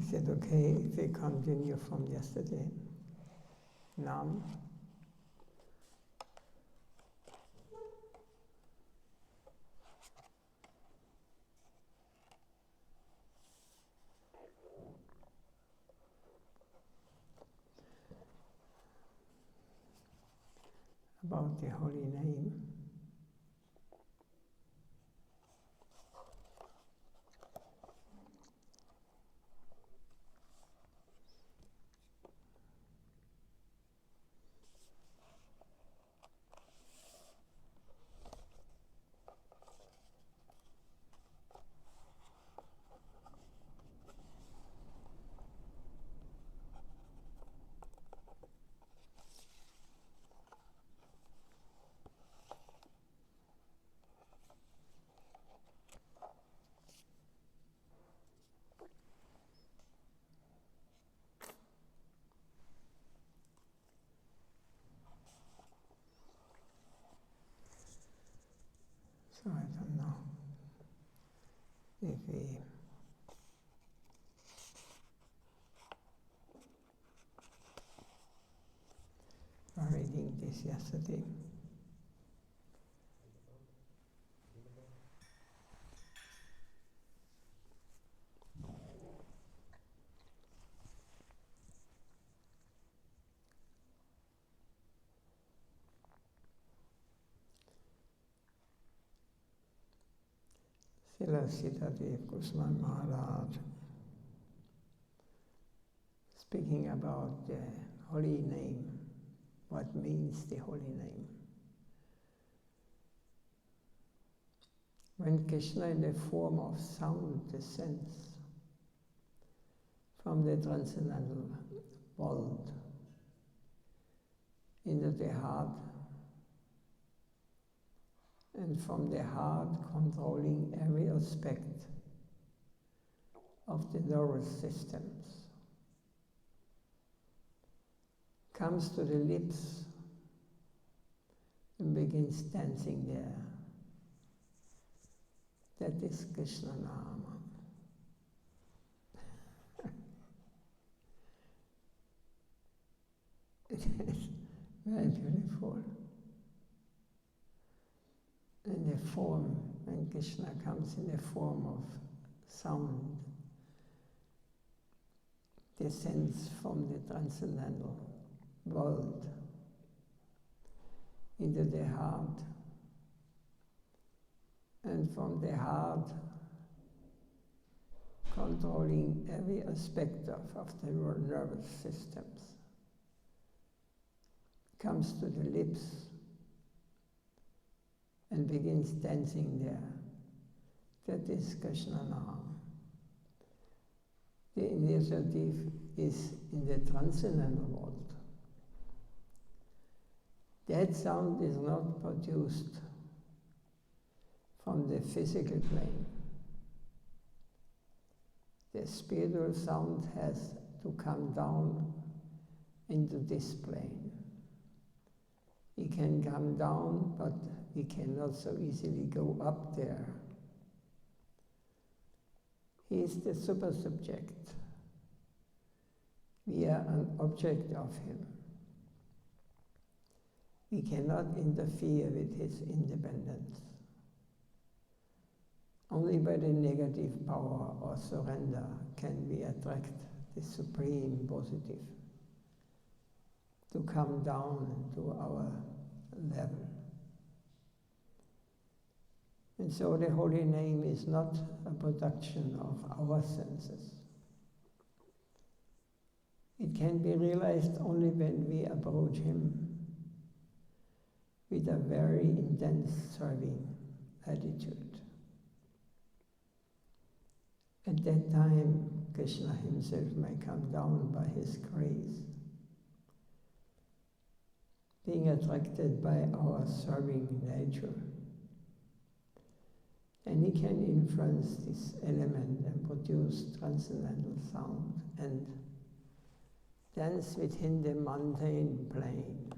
Is it okay if we continue from yesterday? Nam. About the holy name. So I don't know if we were reading this yesterday. Goswami Maharaj, speaking about the holy name, what means the holy name. When Krishna in the form of sound descends from the transcendental world into the heart, and from the heart controlling every aspect of the nervous systems, comes to the lips and begins dancing there. That is Krishna Nama. It is very beautiful. In the form, when Krishna comes in the form of sound, descends from the transcendental world into the heart, and from the heart controlling every aspect of the nervous systems, comes to the lips and begins dancing there. That is Krishna Nama. The initiative is in the transcendental world. That sound is not produced from the physical plane. The spiritual sound has to come down into this plane. It can come down, but we cannot so easily go up there. He is the super subject. We are an object of him. We cannot interfere with his independence. Only by the negative power or surrender can we attract the supreme positive to come down to our level. And so the holy name is not a production of our senses. It can be realized only when we approach him with a very intense serving attitude. At that time, Krishna himself may come down by his grace, being attracted by our serving nature. And he can influence this element and produce transcendental sound and dance within the mundane plane.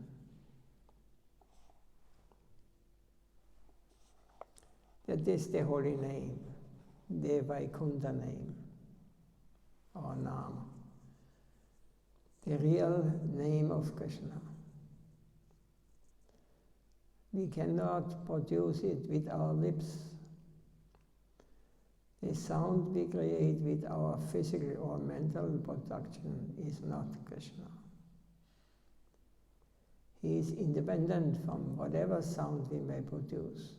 That is the holy name, the Vaikuntha name. or Nam, the real name of Krishna. We cannot produce it with our lips. The sound we create with our physical or mental production is not Krishna. He is independent from whatever sound we may produce.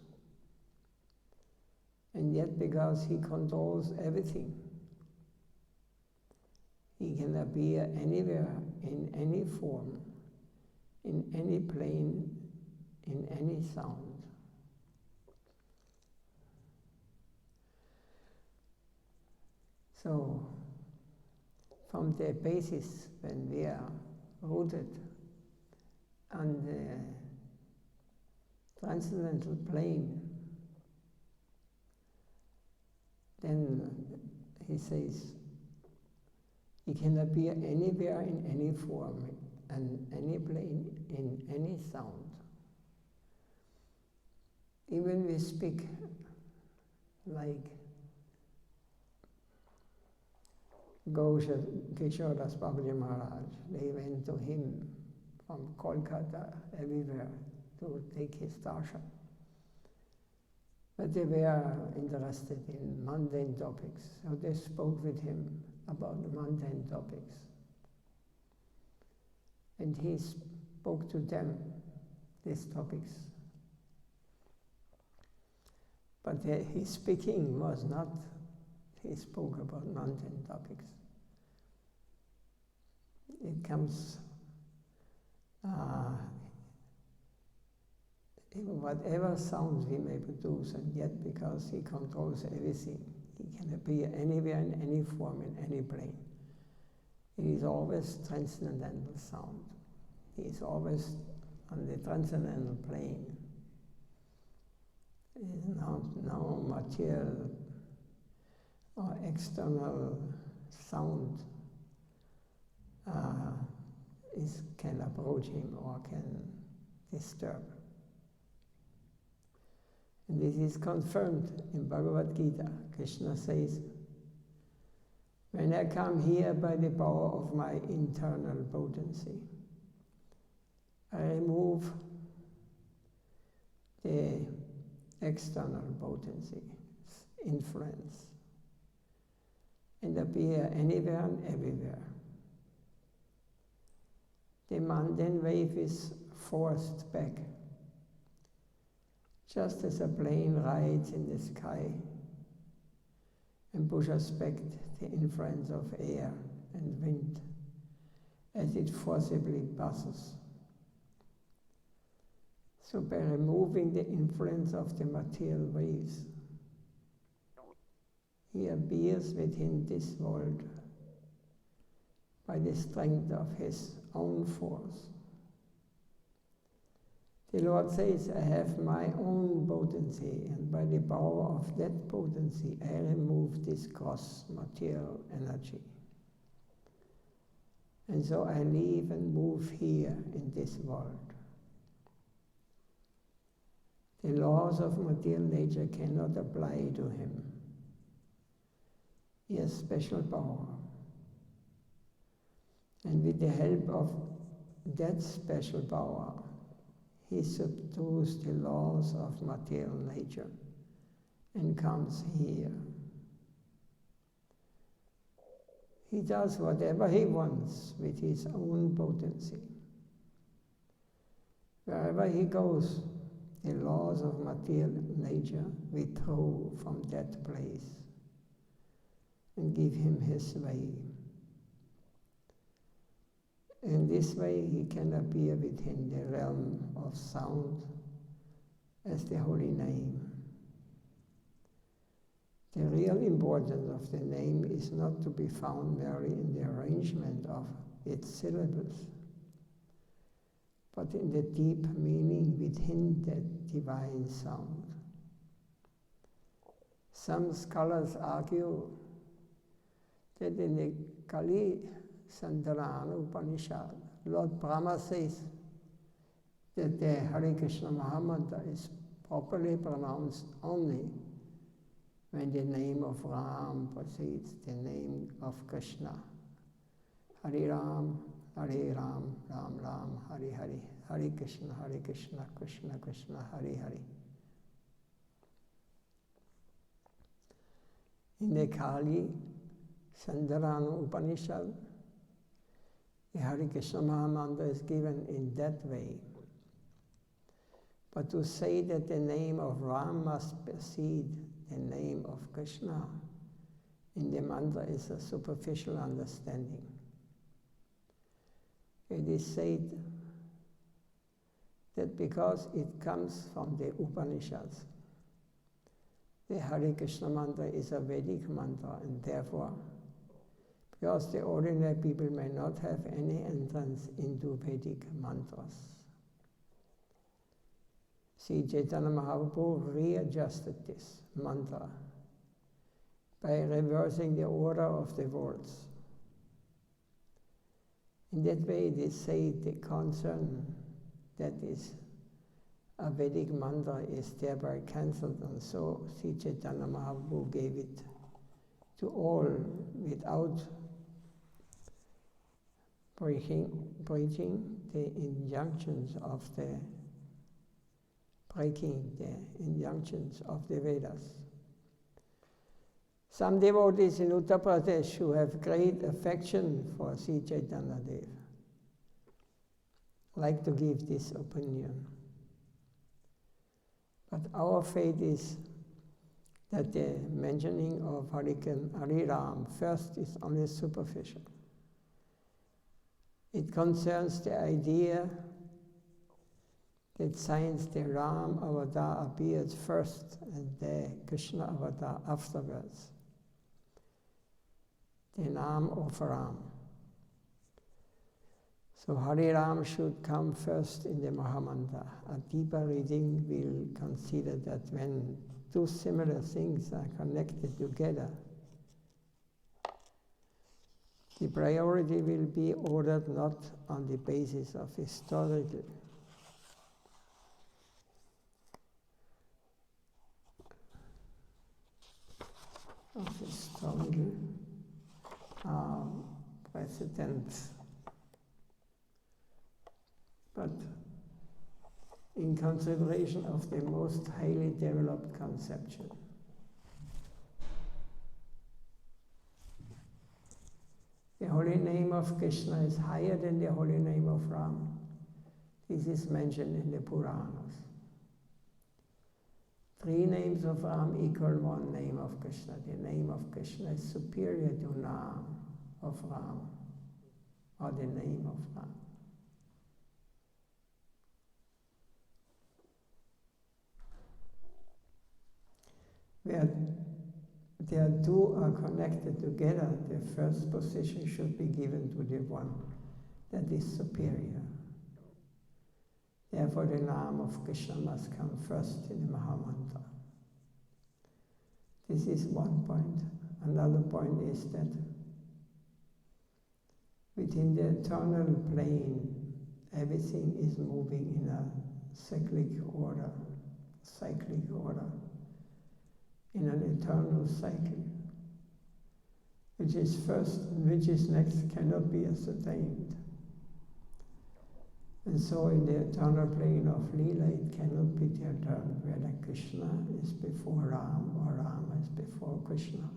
And yet, because he controls everything, he can appear anywhere, in any form, in any plane, in any sound. So, from the basis, when we are rooted on the transcendental plane, then he says, he can appear anywhere in any form and any plane in any sound. Even we speak like Kishoras Babaji Maharaj, they went to him from Kolkata, everywhere, to take his darshan. But they were interested in mundane topics, so they spoke with him about the mundane topics. And he spoke to them these topics. But his speaking was not, he spoke about mundane topics. It comes, in whatever sounds we may produce, and yet because he controls everything, he can appear anywhere in any form, in any plane. It is always transcendental sound. He is always on the transcendental plane. It is not no material or external sound can approach him or can disturb. And this is confirmed in Bhagavad Gita. Krishna says, when I come here by the power of my internal potency, I remove the external potency, influence, and appear anywhere and everywhere. The mundane wave is forced back, just as a plane rides in the sky and pushes back the influence of air and wind as it forcibly passes. So by removing the influence of the material waves, he appears within this world by the strength of his own force. The Lord says, I have my own potency, and by the power of that potency, I remove this gross material energy. And so I live and move here in this world. The laws of material nature cannot apply to him. He has special power. And with the help of that special power, he subdues the laws of material nature and comes here. He does whatever he wants with his own potency. Wherever he goes, the laws of material nature withdraw from that place and give him his way. In this way, he can appear within the realm of sound as the holy name. The real importance of the name is not to be found merely in the arrangement of its syllables, but in the deep meaning within that divine sound. Some scholars argue that in the Kali Sandarana Upanishad, Lord Brahma says that the Hare Krishna Mahamantra is properly pronounced only when the name of Ram precedes the name of Krishna. Hare Ram, Ram Ram, Hare Hare, Hare Krishna, Krishna Krishna, Hare Hare. In the Kali Sandarana Upanishad, the Hare Krishna Mahamantra is given in that way. But to say that the name of Ram must precede the name of Krishna in the mantra is a superficial understanding. It is said that because it comes from the Upanishads, the Hare Krishna mantra is a Vedic mantra, and therefore, because the ordinary people may not have any entrance into Vedic mantras, Sri Chaitanya Mahaprabhu readjusted this mantra by reversing the order of the words. In that way, they say the concern that is a Vedic mantra is thereby cancelled, and so Sri Chaitanya Mahaprabhu gave it to all without breaking the injunctions of the Vedas. Some devotees in Uttar Pradesh who have great affection for Sri Chaitanya Dev like to give this opinion. But our faith is that the mentioning of Hare Ram first is only superficial. It concerns the idea that since the Ram avatar appears first and the Krishna avatar afterwards, the name of Ram. So Hare Ram should come first in the Mahamantra. A deeper reading will consider that when two similar things are connected together, the priority will be ordered not on the basis of historical precedents, but in consideration of the most highly developed conception. The holy name of Krishna is higher than the holy name of Ram. This is mentioned in the Puranas. 3 names of Ram equal 1 name of Krishna. The name of Krishna is superior to name of Ram, or the name of Ram. Where the two are connected together, the first position should be given to the one that is superior. Therefore, the name of Krishna must come first in the Mahamantra. This is one point. Another point is that within the eternal plane, everything is moving in a cyclic order, in an eternal cycle. Which is first and which is next cannot be ascertained. And so in the eternal plane of Leela, it cannot be determined whether Krishna is before Ram or Ram is before Krishna.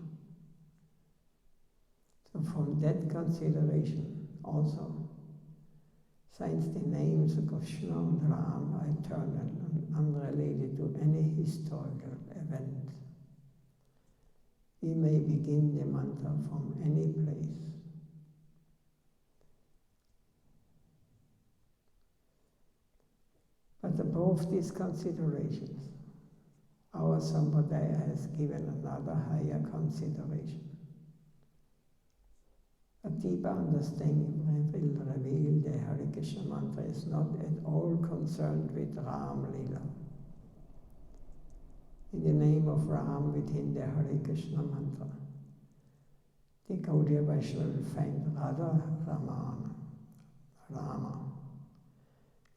So from that consideration also, since the names of Krishna and Ram are eternal and unrelated to any historical event, we may begin the mantra from any place. But above these considerations, our Sampradaya has given another higher consideration. A deeper understanding will reveal the Hare Krishna mantra is not at all concerned with Ram Lila. In the name of Ram within the Hare Krishna mantra, the Gaudiya Vaishnava will find Radha Rama.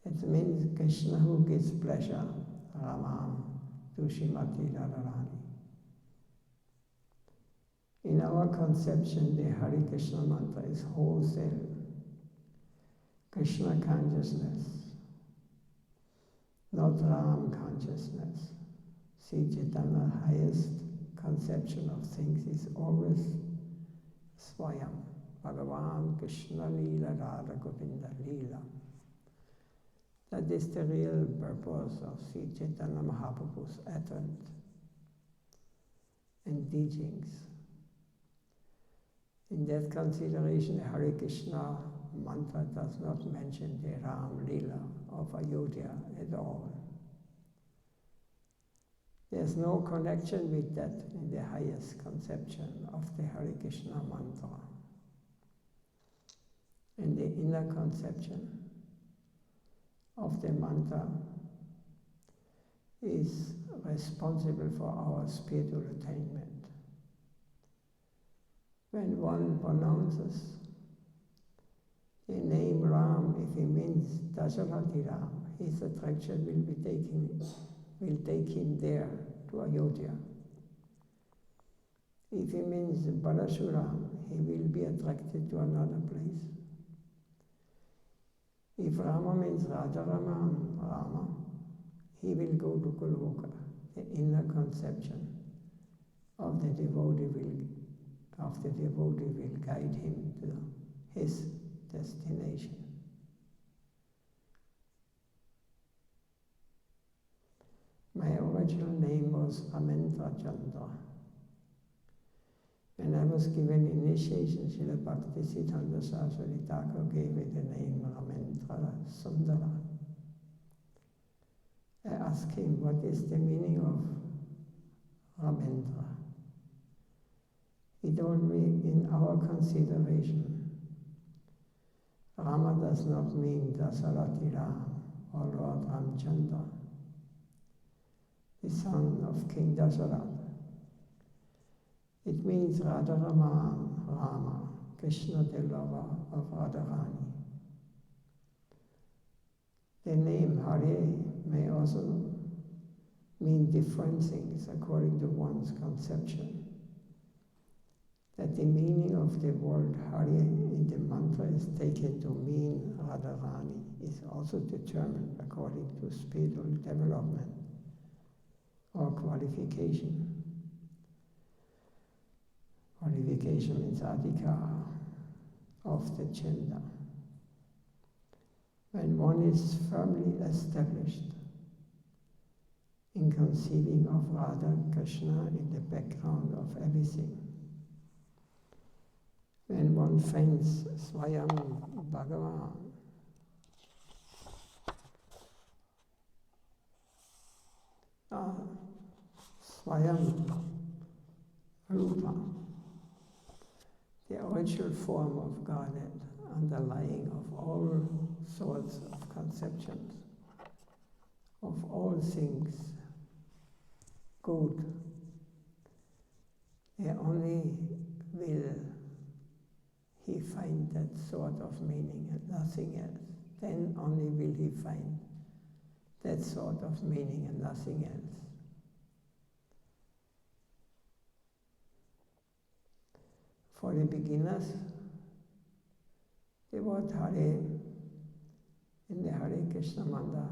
It means Krishna who gives pleasure, Raman, to Srimati Radharani. In our conception, the Hare Krishna mantra is wholesale Krishna consciousness, not Ram consciousness. Sri Chaitanya's highest conception of things is always Swayam, Bhagavan Krishna Leela Radha Govinda Leela. That is the real purpose of Sri Chaitanya Mahaprabhu's advent and teachings. In that consideration, the Hare Krishna mantra does not mention the Ram Leela of Ayodhya at all. There's no connection with that in the highest conception of the Hare Krishna mantra. In the inner conception of the mantra is responsible for our spiritual attainment. When one pronounces the name Ram, if he means Dasarati Ram, his attraction will take him there to Ayodhya. If he means Parashuram, he will be attracted to another place. If Rama means Rama, he will go to Goloka. The inner conception of the devotee will guide him to his destination. My original name was Ramendra Chandra. When I was given initiation, Srila Bhakti Siddhanta Saraswati Thakur gave me the name Ramendra Sundara. I asked him, what is the meaning of Ramendra? He told me, in our consideration, Rama does not mean Dasarati Ram or Lord Ramchandra, the son of King Dasarath. It means Radharaman Rama, Krishna the lover of Radharani. The name Hare may also mean different things according to one's conception. That the meaning of the word Hare in the mantra is taken to mean Radharani is also determined according to spiritual development or qualification. Qualification means adhikar of the gender. When one is firmly established in conceiving of Radha Krishna in the background of everything, when one finds Swayam Bhagavan, Swayam Rupa, the original form of Godhead, underlying of all sorts of conceptions, of all things good, only will he find that sort of meaning and nothing else. Then only will he find that sort of meaning and nothing else. For the beginners, the word Hare in the Hare Krishna mantra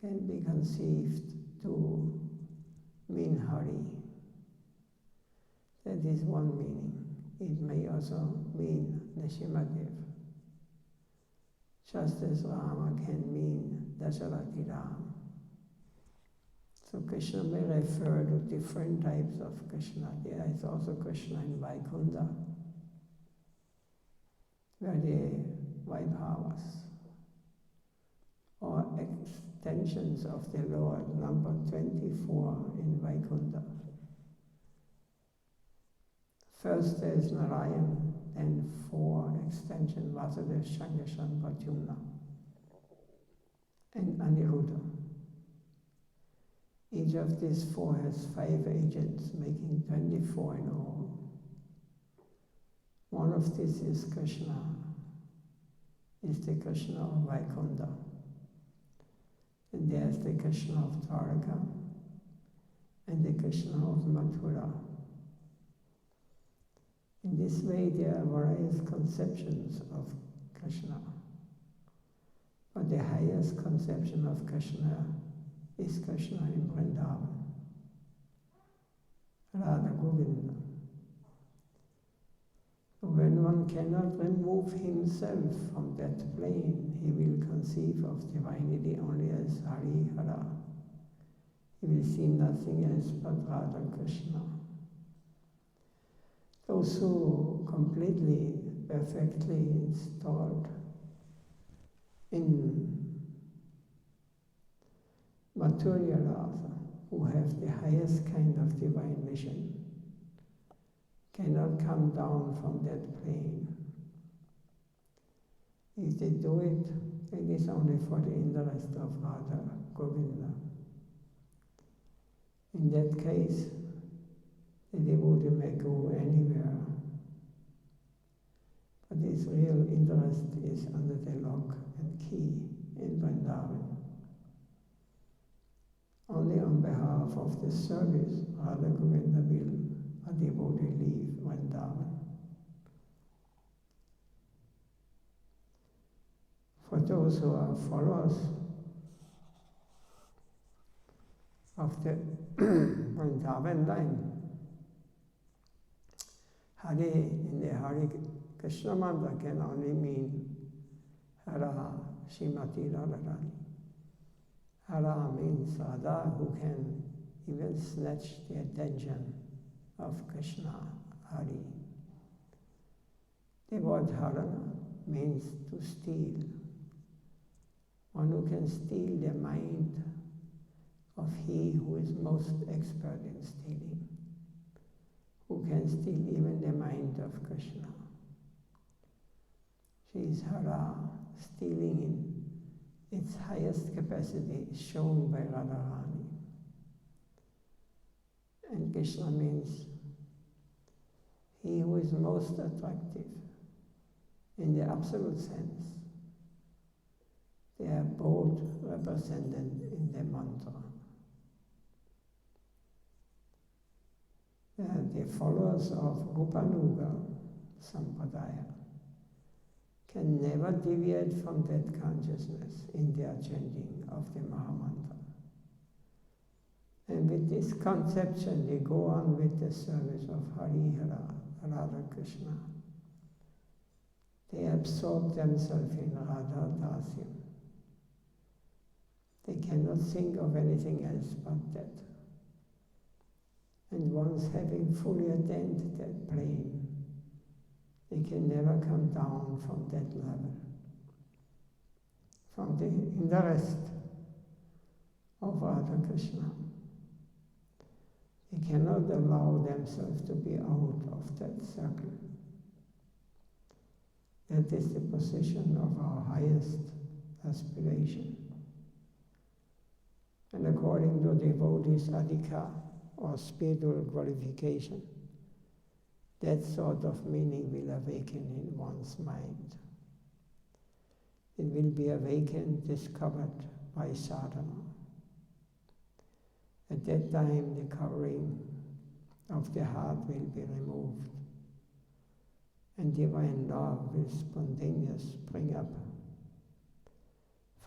can be conceived to mean Hari. That is one meaning. It may also mean Nishimadev, just as Rama can mean Dasarati Ram. So Krishna may refer to different types of Krishna. There is also Krishna in Vaikuntha, where the Vaibhavas, or extensions of the Lord, number 24 in Vaikuntha. First there is Narayan, then 4 extensions, Vasudeva, Shangashan, Pradyumna, and Aniruddha. Each of these 4 has 5 agents, making 24 in all. One of these is Krishna, is the Krishna of Vaikuntha. And there's the Krishna of Dwaraka and the Krishna of Mathura. In this way, there are various conceptions of Krishna. But the highest conception of Krishna is Krishna in Vrindavan, Radha Govinda. When one cannot remove himself from that plane, he will conceive of divinity only as Hari Hara. He will see nothing else but Radha Krishna. Those who completely, perfectly installed in Maturya Rasa, who have the highest kind of divine mission, cannot come down from that plane. If they do it, it is only for the interest of Radha Govinda. In that case, the devotee may go anywhere, but his real interest is under the lock and key in Vrindavan. Only on behalf of the service, Radha Govinda will a devotee leave Vrindavan. For those who are followers of the Vrindavan line, Hare in the Hare Krishna mantra can only mean Hara Srimati Radharani. Hara means Radha, who can even snatch the attention of Krishna, Hari. The word Harana means to steal. One who can steal the mind of he who is most expert in stealing, who can steal even the mind of Krishna. She is Hara, stealing in its highest capacity shown by Radharani. And Krishna means he who is most attractive in the absolute sense. They are both represented in the mantra. The followers of Rupanuga Sampradaya can never deviate from that consciousness in their chanting of the Mahamantra. And with this conception, they go on with the service of Hari Hara, Radha Krishna. They absorb themselves in Radha Dasyam. They cannot think of anything else but that. And once having fully attained that plane, they can never come down from that level, from the interest of Radha Krishna. They cannot allow themselves to be out of that circle. That is the position of our highest aspiration. And according to devotees' adhika, or spiritual qualification, that sort of meaning will awaken in one's mind. It will be awakened, discovered by sadhana. At that time, the covering of the heart will be removed, and divine love will spontaneously spring up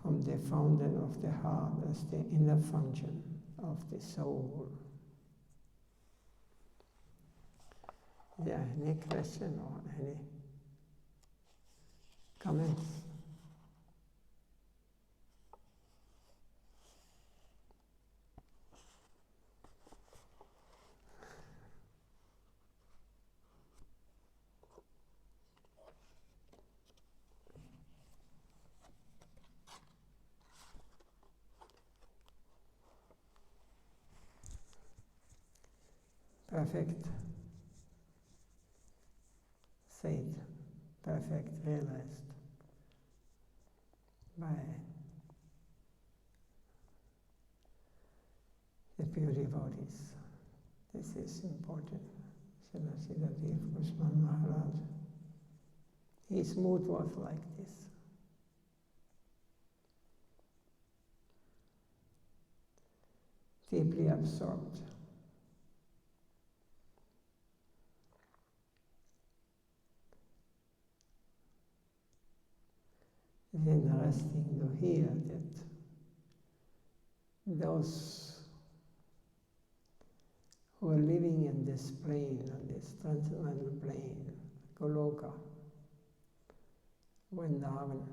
from the fountain of the heart as the inner function of the soul. Yeah, any question or any comments? Perfect. Said, perfect, realized by the pure devotees. This is important. Srila Goswami Maharaj, his mood was like this. Deeply absorbed. It's interesting to hear that those who are living in this plane, on this transcendental plane, Goloka, Vrindavan,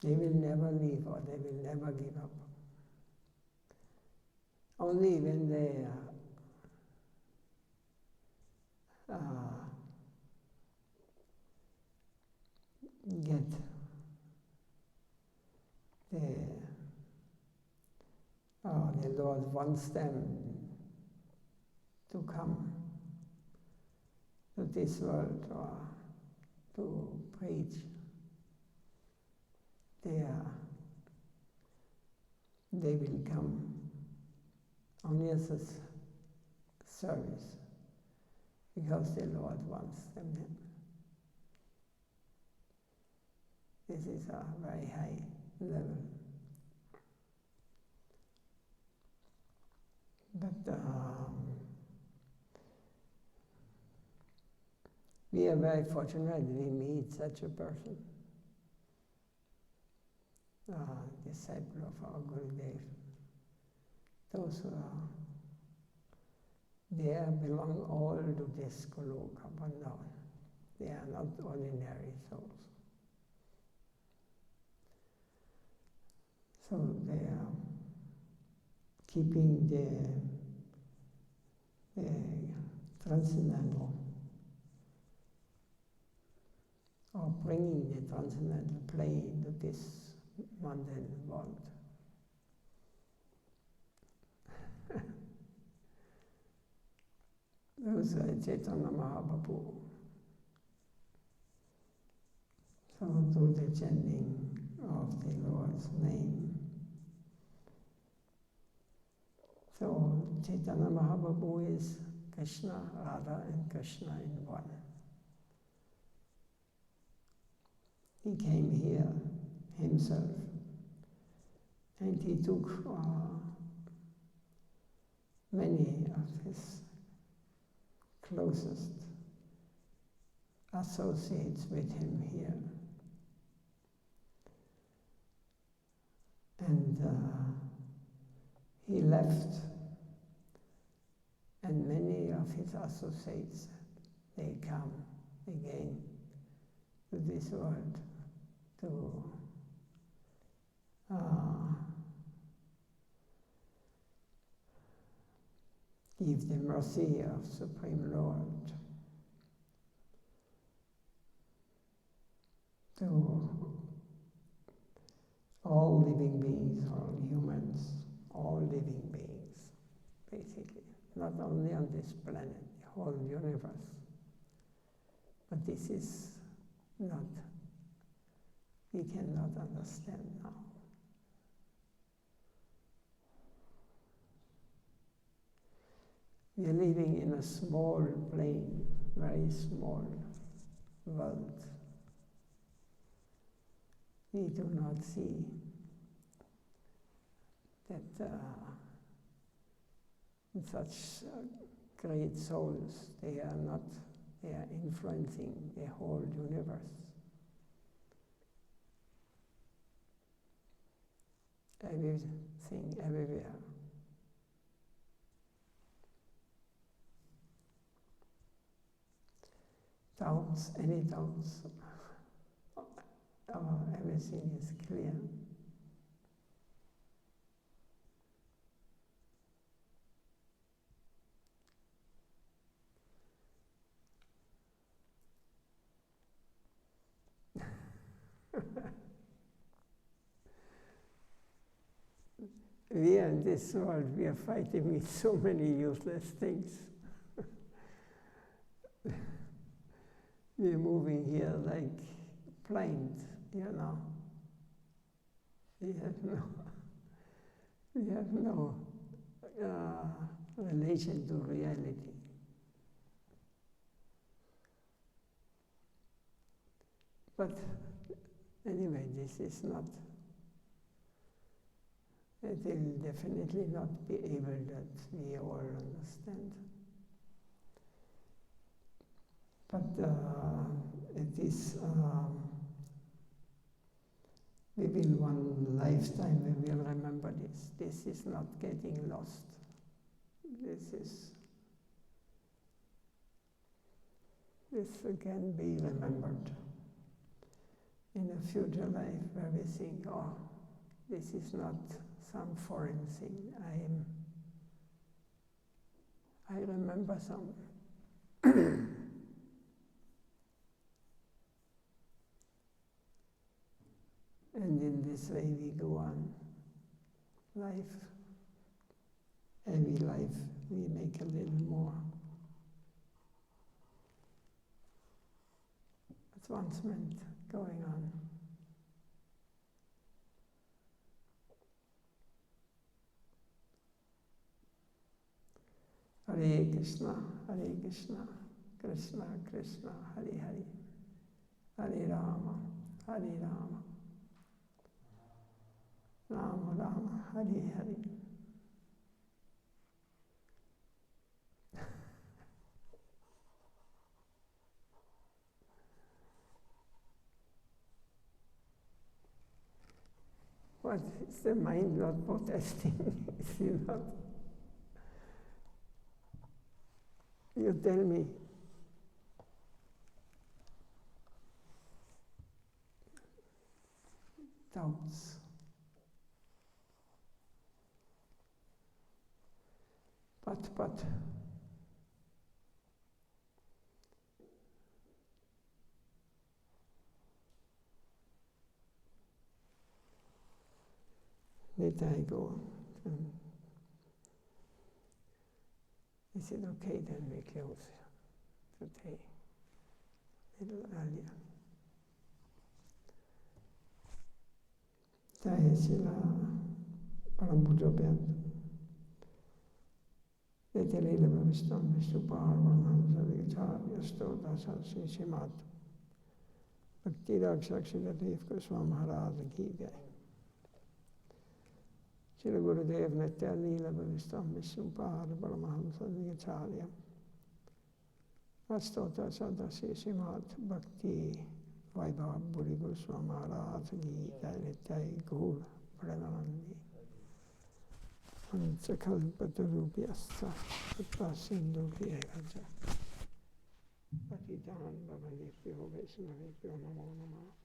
they will never leave or they will never give up. Only when they get the Lord wants them to come to this world or to preach. They will come only as a service because the Lord wants them. This is a very high level. But we are very fortunate we meet such a person, disciple of our Gurudev. Those who are there belong all to this Goloka Vrindavan. They are not ordinary souls. So they are keeping the transcendental, or bringing the transcendental plane to this mundane world. Those are Chaitanya Mahaprabhu. So through the chanting of the Lord's name. So Chaitanya Mahaprabhu is Krishna, Radha and Krishna in one. He came here himself and he took many of his closest associates with him here. And he left, and many of his associates, they come again to this world to give the mercy of Supreme Lord to all living beings, all humans, all living beings, basically. Not only on this planet, the whole universe. But this is not, we cannot understand now. We are living in a small plane, very small world. We do not see that such great souls, they are influencing the whole universe. Everything, everywhere. Doubts, any doubts, everything is clear. We are in this world, we are fighting with so many useless things. We are moving here like planes, you know. We have no relation to reality. But anyway, this is not, it will definitely not be able that we all understand. But it is within one lifetime we will remember this. This is not getting lost. This can be remembered in a future life where we think, oh, this is not some foreign thing. I remember some. And in this way we go on. Every life we make a little more advancement going on. Hare Krishna, Krishna Krishna, Hare Hare, Hare Rama, Rama Rama, Hare Hare. What is the mind not protesting? Is it not? You tell me. Doubts. But. Let I go. Is it okay then we close today a little earlier? Jai Sila Parampujobyat. Etelila Bhavistam Vishnuparvanam Savicharya Stota Sarsi Srimad. Bhakti Rakshakshitadev Goswami Maharaj Ki Jai. Shri Gurudev Nitya Lila Bhavistam Vishnupada Paramahamsa Vigacharya Astota Sadasi Srimad Bhakti Vaibhav Buri Goswami Maharaj Ki Jai Nitya Gaur Premanandi Ansakalpatarubhyascha Sindhubhyeva Patitan Bhavadipyo Vaishnavipyo Namo Namah.